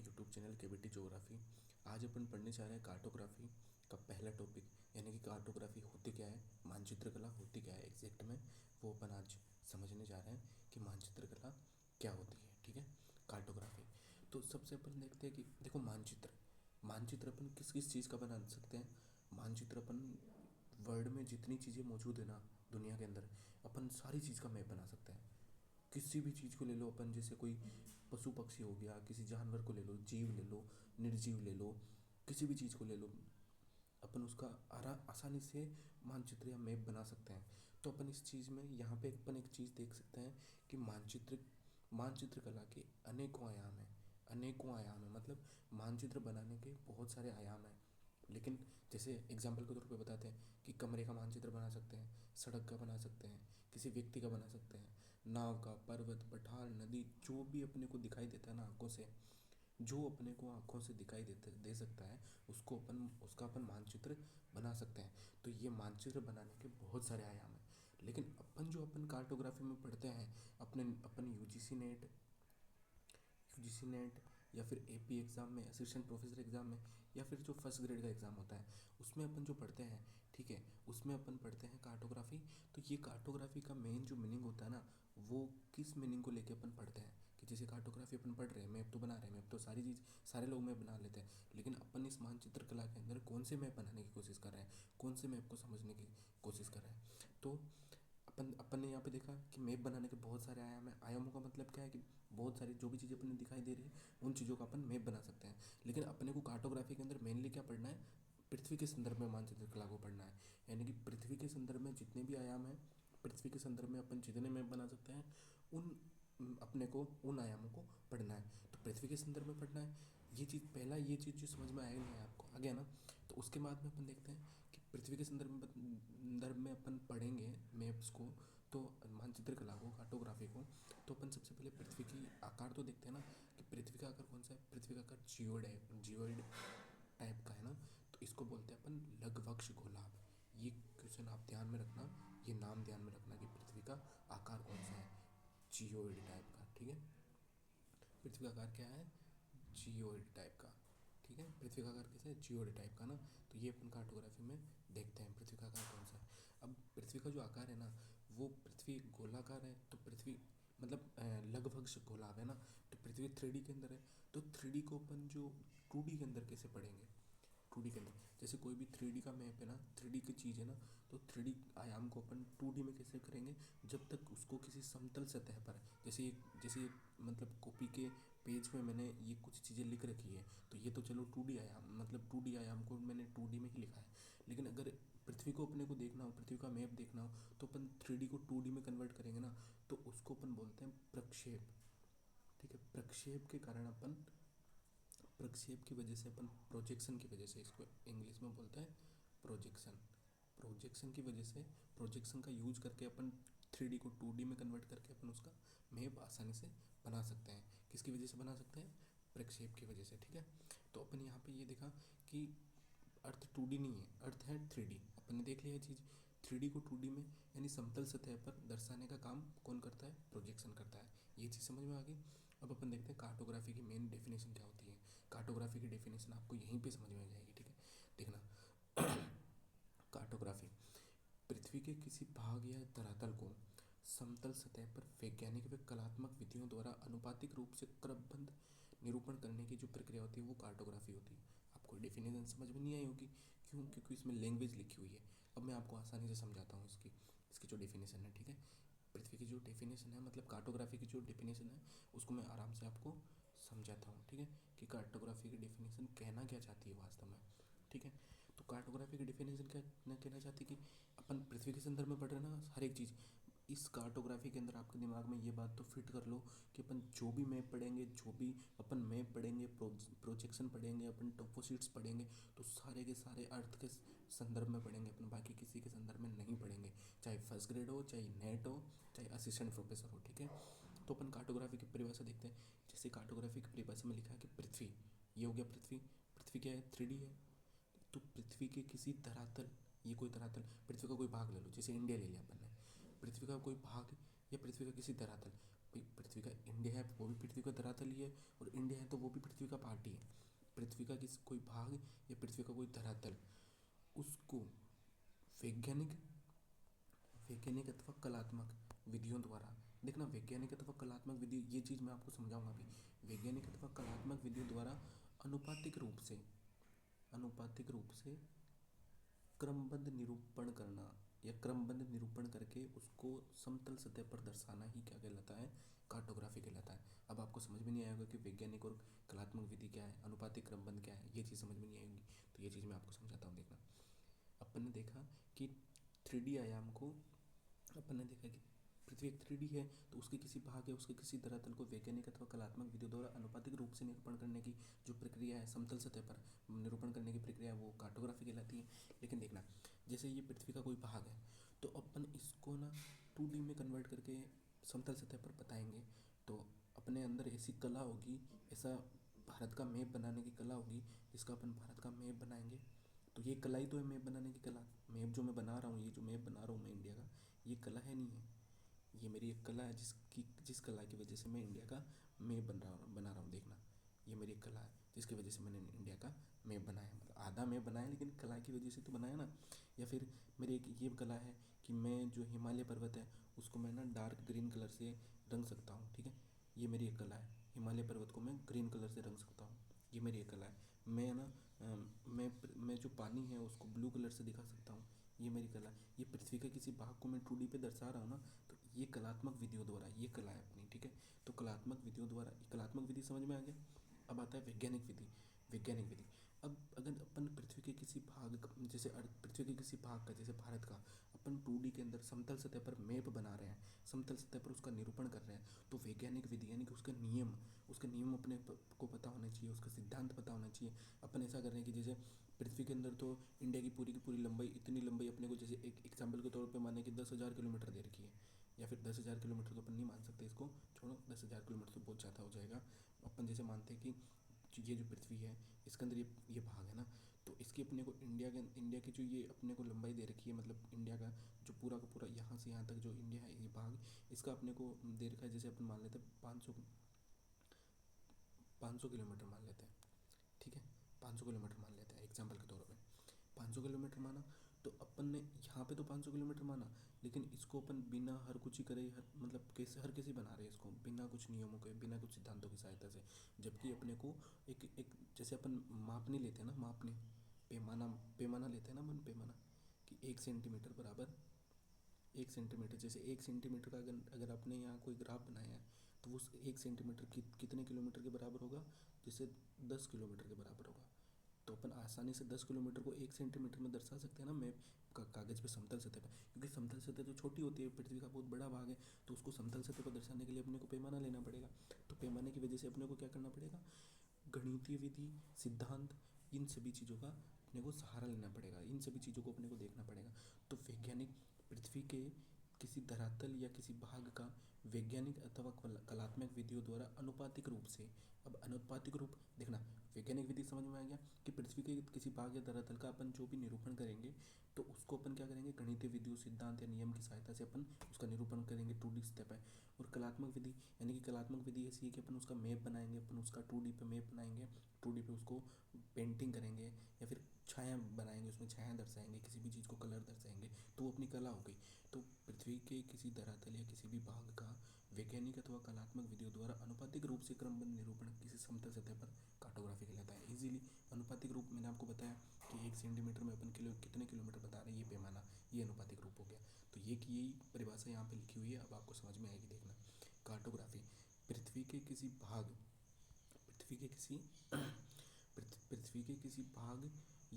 अपने YouTube channel KBT geography. आज अपन पढ़ने जा रहे हैं कार्टोग्राफी का पहला टॉपिक, यानी कि कार्टोग्राफी होती क्या है, मानचित्र कला होती क्या है एग्जैक्ट में, वो अपन आज समझने जा रहे हैं कि मानचित्र कला क्या होती है। ठीक है, कार्टोग्राफी। तो सबसे अपन देखते हैं कि देखो मानचित्र मानचित्र अपन किस किस चीज़ का बना सकते हैं। मानचित्र अपन वर्ल्ड में जितनी चीज़ें मौजूद है ना दुनिया के अंदर, अपन सारी चीज़ का मैप बना सकते हैं। किसी भी चीज़ को ले लो अपन, जैसे कोई पशु पक्षी हो गया, किसी जानवर को ले लो, जीव ले लो, निर्जीव ले लो, किसी भी चीज़ को ले लो, अपन उसका आसानी से मानचित्र या मैप बना सकते हैं। तो अपन इस चीज़ में यहाँ पे अपन एक चीज़ देख सकते हैं कि मानचित्र कला के अनेकों आयाम है। मतलब मानचित्र बनाने के बहुत सारे आयाम हैं। लेकिन जैसे एग्जाम्पल के तौर पे बताते हैं कि कमरे का मानचित्र बना सकते हैं, सड़क का बना सकते हैं, किसी व्यक्ति का बना सकते हैं, नाव का, पर्वत, पठार, नदी, जो भी अपने को दिखाई देता है ना आंखों से, जो अपने को आंखों से दिखाई दे सकता है, उसका अपन मानचित्र बना सकते हैं। तो ये मानचित्र बनाने के बहुत सारे आयाम हैं। लेकिन अपन कार्टोग्राफी में पढ़ते हैं, अपन यूजीसी नेट या फिर एपी एग्ज़ाम में, असिस्टेंट प्रोफेसर एग्ज़ाम में, या फिर जो फर्स्ट ग्रेड का एग्ज़ाम होता है उसमें अपन जो पढ़ते हैं, ठीक है, उसमें अपन पढ़ते हैं कार्टोग्राफी। तो ये कार्टोग्राफी का मेन जो मीनिंग होता है ना, वो किस मीनिंग को लेके अपन पढ़ते हैं कि जैसे कार्टोग्राफी अपन पढ़ रहे हैं, मैप तो बना रहे हैं, मैप तो सारे लोग मैप बना लेते हैं, लेकिन अपन इस मानचित्र कला के अंदर कौन से मैप बनाने की कोशिश कर रहे हैं, कौन से मैप को समझने की कोशिश कर रहे हैं। तो अपन ने यहाँ पे देखा कि मैप बनाने के बहुत सारे आयाम हैं। आयामों का मतलब क्या है कि बहुत सारी जो भी चीज़ें अपन ने दिखाई दे रही है उन चीज़ों का अपन मैप बना सकते हैं। लेकिन अपने को कार्टोग्राफी के अंदर मेनली क्या पढ़ना है, पृथ्वी के संदर्भ में मानचित्र कला को पढ़ना है। यानी कि पृथ्वी के संदर्भ में जितने भी आयाम हैं, पृथ्वी के संदर्भ में अपन जितने मैप बना सकते हैं, अपने को उन आयामों को पढ़ना है। तो पृथ्वी के संदर्भ में पढ़ना है। ये चीज़ जो समझ में आएगा नहीं आपको, आ गया ना। तो उसके बाद में अपन देखते हैं कि पृथ्वी के संदर्भ में अपन पढ़ेंगे मैप्स को, तो मानचित्र कला को, कार्टोग्राफी को। तो अपन सबसे पहले पृथ्वी की आकार तो देखते हैं ना कि पृथ्वी का आकार कौन सा है। पृथ्वी का आकार जियोइड टाइप का है ना। तो इसको बोलते हैं अपन लघुवक्ष गोलाभ। ये क्वेश्चन आप ध्यान में रखना, ये नाम ध्यान में रखना कि पृथ्वी का आकार कौन सा है, जियोइड टाइप का। ठीक है, पृथ्वी का आकार क्या है, जियोइड टाइप का। ठीक है, पृथ्वी का आकार कैसा है, जियोइड टाइप का ना। तो ये अपन कार्टोग्राफी में देखते हैं पृथ्वी का आकार कौन सा है। अब पृथ्वी का जो आकार है ना, वो पृथ्वी गोलाकार है, तो पृथ्वी मतलब लगभग गोलाभ है ना। तो पृथ्वी 3D के अंदर है, तो 3D को अपन जो 2D के अंदर कैसे पढ़ेंगे। 2D के अंदर जैसे कोई भी 3D का मैप है ना, 3D की चीज़ है ना, तो 3D आयाम को अपन 2D में कैसे करेंगे, जब तक उसको किसी समतल सतह पर, जैसे मतलब कॉपी के पेज में मैंने ये कुछ चीज़ें लिख रखी है, तो ये तो चलो 2D आयाम, मतलब 2D आयाम को मैंने 2D में ही लिखा है। लेकिन अगर पृथ्वी को अपने को देखना हो, पृथ्वी का मैप देखना हो, तो अपन 3D को 2D में कन्वर्ट करेंगे ना। तो उसको अपन बोलते हैं प्रक्षेप। ठीक है, प्रक्षेप की वजह से अपन, प्रोजेक्शन की वजह से, इसको इंग्लिश में बोलते हैं प्रोजेक्शन। प्रोजेक्शन की वजह से, प्रोजेक्शन का यूज करके अपन 3D को 2D में कन्वर्ट करके अपन उसका मैप आसानी से बना सकते हैं। किसकी वजह से बना सकते हैं, प्रक्षेप की वजह से। ठीक है, तो अपन यहाँ पे ये देखा कि अर्थ 2D नहीं है, अर्थ है 3D। अपन ने देख लिया ये चीज़, 3D को 2D में यानी समतल सतह पर दर्शाने का काम कौन करता है, प्रोजेक्शन करता है। ये चीज़ समझ में आ गई। अब अपन देखते हैं कार्टोग्राफी की मेन डेफिनेशन क्या होती है। कार्टोग्राफी की डेफिनेशन आपको यहीं पे समझ में आ जाएगी। ठीक है, देखना कार्टोग्राफी पृथ्वी के किसी भाग या धरातल को समतल सतह पर वैज्ञानिक व कलात्मक विधियों द्वारा अनुपातिक रूप से क्रमबद्ध निरूपण करने की जो प्रक्रिया होती है, वो कार्टोग्राफी होती है। आपको डेफिनेशन समझ में नहीं आई होगी, क्यों, क्योंकि इसमें लैंग्वेज लिखी हुई है। अब मैं आपको आसानी से समझाता हूँ इसकी जो डेफिनेशन है। ठीक है, पृथ्वी की जो डेफिनेशन है, मतलब कार्टोग्राफी की जो डेफिनेशन है, उसको मैं आराम से आपको समझाता हूँ। ठीक है, कि कार्टोग्राफी की डेफिनेशन कहना क्या चाहती है वास्तव में। ठीक है, तो कार्टोग्राफी की डेफिनेशन क्या कहना चाहती है कि अपन पृथ्वी के संदर्भ में पढ़ रहे हैं ना हर एक चीज़। इस कार्टोग्राफी के अंदर आपके दिमाग में ये बात तो फिट कर लो कि अपन जो भी मैप पढ़ेंगे, जो भी अपन मैप पढ़ेंगे, प्रोजेक्शन पढ़ेंगे, अपन टोपोशीट्स पढ़ेंगे, तो सारे के सारे अर्थ के संदर्भ में पढ़ेंगे अपन, बाकी किसी के संदर्भ में नहीं पढ़ेंगे। चाहे फर्स्ट ग्रेड हो, चाहे नेट हो, चाहे असिस्टेंट प्रोफेसर हो। ठीक है, तो अपन कार्टोग्राफी की परिभाषा देखते हैं। जैसे कार्टोग्राफी की परिभाषा में लिखा है कि पृथ्वी, ये हो गया पृथ्वी। पृथ्वी क्या है, 3D है। तो पृथ्वी के किसी धरातल, ये कोई धरातल, पृथ्वी का कोई भाग ले लो, जैसे इंडिया ले लिया अपन ने, पृथ्वी का कोई भाग या पृथ्वी का किसी धरातल भाई पृथ्वी का इंडिया है वो भी पृथ्वी का धरातल ही है, और इंडिया है तो वो भी पृथ्वी का पार्ट ही है। पृथ्वी का किसी कोई भाग या पृथ्वी का कोई धरातल, उसको वैज्ञानिक वैज्ञानिक अथवा कलात्मक विधियों द्वारा, देखना वैज्ञानिक अथवा कलात्मक विधि, ये चीज़ मैं आपको समझाऊंगा अभी। वैज्ञानिक अथवा कलात्मक विधियों द्वारा अनुपातिक रूप से अनुपातिक रूप से क्रमबद्ध निरूपण करना, या क्रमबद्ध निरूपण करके उसको समतल सतह पर दर्शाना ही क्या कहलाता है, कार्टोग्राफी कहलाता है। अब आपको समझ में नहीं आएगा कि वैज्ञानिक और कलात्मक विधि क्या है, अनुपातिक क्रमबद्ध क्या है, ये चीज़ समझ में नहीं आएगी। तो ये चीज़ मैं आपको समझाता हूँ। देखना, अपन ने देखा कि 3D आयाम को, अपन ने देखा कि पृथ्वी एक 3D है, तो उसके किसी भाग या उसके किसी धरातल को वैज्ञानिक अथवा कलात्मक विधियों द्वारा अनुपातिक रूप से निरूपण करने की जो प्रक्रिया है, समतल सतह पर निरूपण करने की प्रक्रिया, वो कार्टोग्राफी कहलाती है। लेकिन देखना, जैसे ये पृथ्वी का कोई भाग है, तो अपन इसको ना 2D में कन्वर्ट करके समतल सतह पर बताएंगे, तो अपने अंदर ऐसी कला होगी, ऐसा भारत का मैप बनाने की कला होगी, जिसका अपन भारत का मैप बनाएंगे। तो ये कला ही तो है, मैप बनाने की कला। मैप जो मैं बना रहा हूँ, ये जो मैप बना रहा हूँ मैं इंडिया का, ये कला है नहीं है, ये मेरी एक कला है, जिस कला की वजह से मैं इंडिया का मैप बना रहा हूँ। देखना, ये मेरी एक कला है जिसकी वजह से मैंने इंडिया का मैप बनाया, मतलब आधा मैप बनाया लेकिन कला की वजह से तो बनाया ना। या फिर मेरी एक ये कला है कि मैं जो हिमालय पर्वत है उसको मैं ना डार्क ग्रीन कलर से रंग सकता हूँ, ठीक है। ये मेरी एक कला है, हिमालय पर्वत को मैं ग्रीन कलर से रंग सकता हूँ, ये मेरी एक कला है। मैं ना मैं जो पानी है उसको ब्लू कलर से दिखा सकता हूँ, ये मेरी कला है। ये पृथ्वी के किसी भाग को मैं 2D पे दर्शा रहा हूँ ना, तो ये कलात्मक विधियों द्वारा ये कला है अपनी, ठीक है। तो कलात्मक विधियों द्वारा, कलात्मक विधि समझ में आ गया। अब आता है वैज्ञानिक विधि। वैज्ञानिक विधि, अब अगर अपन पृथ्वी के किसी भाग जैसे पृथ्वी के किसी भाग का, जैसे भारत का, अपन 2D के अंदर समतल सतह पर मैप बना रहे हैं, समतल सतह पर उसका निरूपण कर रहे हैं, तो वैज्ञानिक विधि यानी कि उसके नियम अपने को पता होने चाहिए, उसका सिद्धांत पता होना चाहिए। अपन ऐसा कर रहे हैं कि जैसे पृथ्वी के अंदर तो इंडिया की पूरी लंबाई, इतनी लंबाई अपने को, जैसे एक एग्जाम्पल के तौर पे माने कि 10,000 किलोमीटर दे रखी है, या फिर 10,000 किलोमीटर तो अपन नहीं मान सकते, इसको छोड़ो, 10,000 किलोमीटर तो बहुत ज़्यादा हो जाएगा। अपन जैसे मानते हैं कि ये जो पृथ्वी है, इसके अंदर ये भाग है ना, तो इसकी अपने को इंडिया की जो ये अपने को लंबाई दे रखी है, मतलब इंडिया का जो पूरा का पूरा यहाँ से यहाँ तक जो इंडिया है, ये भाग, इसका अपने को दे रखा है, जैसे अपन मान लेते हैं 500 किलोमीटर मान लेते हैं, ठीक है। 500 किलोमीटर मान लेते हैं एग्जाम्पल के तौर पे, 500 किलोमीटर माना, तो अपन ने यहाँ पे तो 500 किलोमीटर माना, लेकिन इसको अपन बिना हर कुछ ही करे, मतलब कैसे हर किसी बना रहे हैं इसको, बिना कुछ नियमों के, बिना कुछ सिद्धांतों की सहायता से। जबकि अपने को एक जैसे अपन मापने लेते हैं ना, मापने पैमाना पैमाना लेते हैं ना, मन पैमाना, कि 1 सेंटीमीटर बराबर 1 सेंटीमीटर, जैसे 1 सेंटीमीटर का अगर आपने यहाँ कोई ग्राफ बनाया है, तो उस 1 सेंटीमीटर कितने किलोमीटर के बराबर होगा, जैसे 10 किलोमीटर के बराबर होगा। तो अपन आसानी से 10 किलोमीटर को 1 सेंटीमीटर में दर्शा सकते हैं ना मैप का, कागज़ पे समतल सतह पर, क्योंकि समतल सतह तो छोटी होती है, पृथ्वी का बहुत बड़ा भाग है, तो उसको समतल सतह पर दर्शाने के लिए अपने को पैमाना लेना पड़ेगा। तो पैमाने की वजह से अपने को क्या करना पड़ेगा, गणितीय विधि, सिद्धांत, इन सभी चीज़ों का अपने को सहारा लेना पड़ेगा, इन सभी चीज़ों को अपने को देखना पड़ेगा। तो वैज्ञानिक पृथ्वी के किसी धरातल या किसी भाग का वैज्ञानिक अथवा कलात्मक विधियों द्वारा अनुपातिक रूप से, अब अनुपातिक रूप देखना, वैज्ञानिक विधि समझ में आ गया कि पृथ्वी के किसी भाग या धरातल का अपन जो भी निरूपण करेंगे, तो उसको अपन क्या करेंगे, गणितीय विधियों, सिद्धांत या नियम की सहायता से अपन उसका निरूपण करेंगे 2D सतह पर। और कलात्मक विधि यानी कि कलात्मक विधि ऐसी है कि अपन उसका मैप बनाएंगे, अपन उसका 2D पे मैप बनाएंगे, 2D पे उसको पेंटिंग करेंगे, या फिर छाया बनाएंगे, उसमें छाया दर्शाएंगे, किसी भी चीज़ को कलर दर्शाएंगे, तो वो अपनी कला हो गई। तो पृथ्वी के किसी धरातल या किसी भी भाग का वैज्ञानिक अथवा कलात्मक विधियों द्वारा अनुपातिक रूप से क्रमबद्ध निरूपण किसी समतल सतह पर कार्टोग्राफी कहलाता है। इजीली अनुपातिक रूप मैंने आपको बताया कि 1 सेंटीमीटर में अपन कितने किलोमीटर बता रहे हैं, ये पैमाना, ये अनुपातिक रूप हो गया। तो ये की यही परिभाषा यहाँ पे लिखी हुई है, अब आपको समझ में आएगी। देखना, कार्टोग्राफी पृथ्वी के किसी भाग पृथ्वी के किसी पृथ्वी के किसी भाग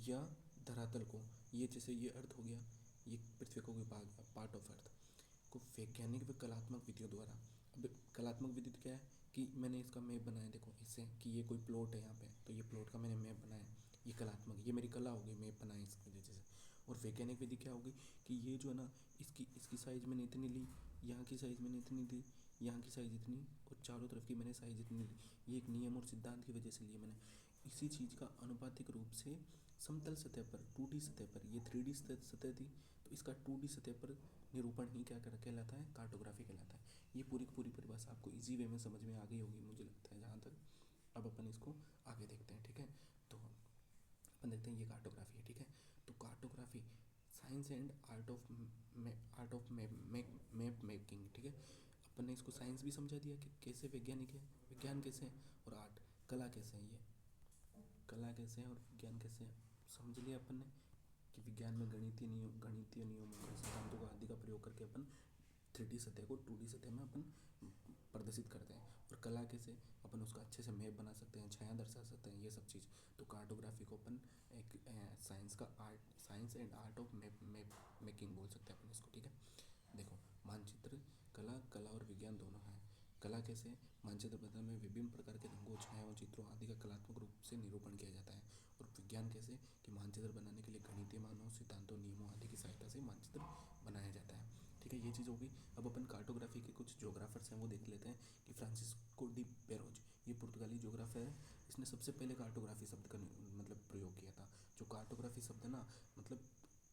या धरातल को, ये जैसे ये अर्थ हो गया, ये पृथ्वी का कोई भाग, पार्ट ऑफ अर्थ को वैज्ञानिक व कलात्मक विधियों द्वारा, अब कलात्मक विधि तो क्या है कि मैंने इसका मैप बनाया, देखो इससे कि ये कोई प्लॉट है यहाँ पे, तो ये प्लॉट का मैंने मैप बनाया, ये कलात्मक, ये मेरी कला होगी, मैप बनाया इसकी वजह से। और वैज्ञानिक विधि क्या होगी कि ये जो है ना, इसकी साइज़ मैंने इतनी ली, यहाँ की साइज़ मैंने इतनी ली, यहाँ की साइज़ इतनी, और चारों तरफ की मैंने साइज़ इतनी ली, ये एक नियम और सिद्धांत की वजह से लिए मैंने। इसी चीज़ का अनुपातिक रूप से समतल सतह पर, 2D सतह पर, ये 3D सतह थी, तो इसका 2D सतह पर निरूपण ही क्या कहलाता है, कार्टोग्राफी कहलाता है। ये पूरी की पूरी परिभाषा आपको इजी वे में समझ में आ गई होगी मुझे लगता है जहाँ तक। अब अपन इसको आगे देखते हैं, ठीक है। तो अपन देखते हैं ये कार्टोग्राफी है, ठीक है। तो cartography science and art of map making, ठीक है। अपन ने इसको साइंस भी समझा दिया कि कैसे वैज्ञानिक है, विज्ञान कैसे है, और आर्ट कला कैसे है, ये कला कैसे है और विज्ञान कैसे है समझ लिया अपन ने कि विज्ञान में गणितीय नियमों का, सिद्धांतों का आदि का प्रयोग करके अपन 3D सतह को 2D सतह में अपन प्रदर्शित करते हैं। और कला कैसे, अपन उसका अच्छे से मैप बना सकते हैं, छाया दर्शा सकते हैं, ये सब चीज़। तो कार्टोग्राफी को अपन एक science and art of map making बोल सकते हैं अपन इसको, ठीक है। देखो, मानचित्र कला और विज्ञान दोनों हैं। कला कैसे, मानचित्र बनाने में विभिन्न प्रकार के रंगों, छायाओं, चित्रों आदि का कलात्मक रूप से निरूपण किया जाता है। और विज्ञान कैसे, कि मानचित्र बनाने के लिए गणितीय मानों, सिद्धांतों, नियमों आदि की सहायता से मानचित्र बनाया जाता है, ठीक है। ये चीज़ होगी। अब अपन कार्टोग्राफी के कुछ जोग्राफर्स हैं वो देख लेते हैं कि फ्रांसिस्को डी पेरोज, ये पुर्तगाली जोग्राफर है। इसने सबसे पहले कार्टोग्राफी शब्द का मतलब प्रयोग किया था। जो कार्टोग्राफी शब्द है ना, मतलब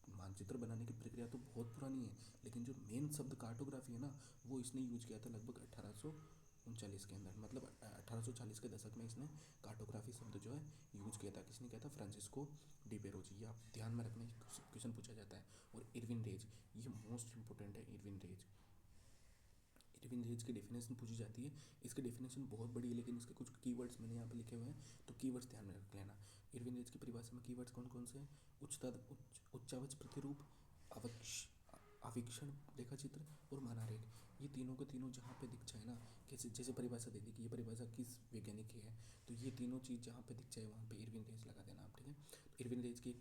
मानचित्र बनाने की प्रक्रिया तो बहुत पुरानी है, लेकिन जो मेन शब्द कार्टोग्राफी है ना, वो इसने यूज किया था लगभग 1839 के अंदर, मतलब 1840 के दशक में इसने कार्टोग्राफी शब्द जो है यूज किया था। किसने किया था? Francisco de Peroz. ये आप ध्यान में रखना, क्वेश्चन पूछा जाता है। और इरविन रेज, ये मोस्ट इंपॉर्टेंट है। इरविन रेज की डेफिनेशन पूछी जाती है। इसकी डेफिनेशन बहुत बड़ी है, लेकिन इसके कुछ कीवर्ड्स मैंने यहाँ पे लिखे हुए हैं, तो कीवर्ड्स ध्यान में रख लेना। इरविन रेज की परिभाषा में कीवर्ड्स कौन कौन से हैं? उच्चावच प्रतिरूप, आवीक्षण रेखाचित्र और मानारेख। ये तीनों के तीनों जहाँ पे दिख जाए ना, कैसे जैसे परिभाषा दे दी कि ये परिभाषा किस वैज्ञानिक की है, तो ये तीनों चीज़ जहाँ पे दिख जाए वहाँ पे इरविन रेज लगा देना आप, ठीक है। तो इरविन रेज की एक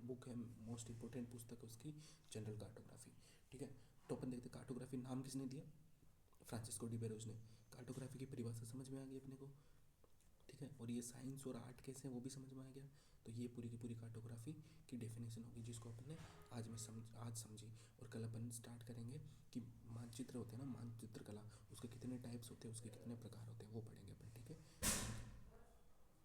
बुक है, मोस्ट इंपॉर्टेंट पुस्तक है उसकी, जनरल कार्टोग्राफी, ठीक है। तो अपन देखते कार्टोग्राफी नाम किसने दिया? फ्रांसिस्को डी पेरोज ने। कार्टोग्राफी की परिभाषा समझ में आ गई अपने को, ठीक है। और ये साइंस और आर्ट कैसे हैं वो भी समझ में आ गया। तो ये पूरी की पूरी कार्टोग्राफी की डेफिनेशन होगी, जिसको अपन ने आज समझी। और कल अपन स्टार्ट करेंगे कि मानचित्र होते हैं ना, मानचित्र कला, उसके कितने टाइप्स होते हैं, उसके कितने प्रकार होते हैं, वो पढ़ेंगे।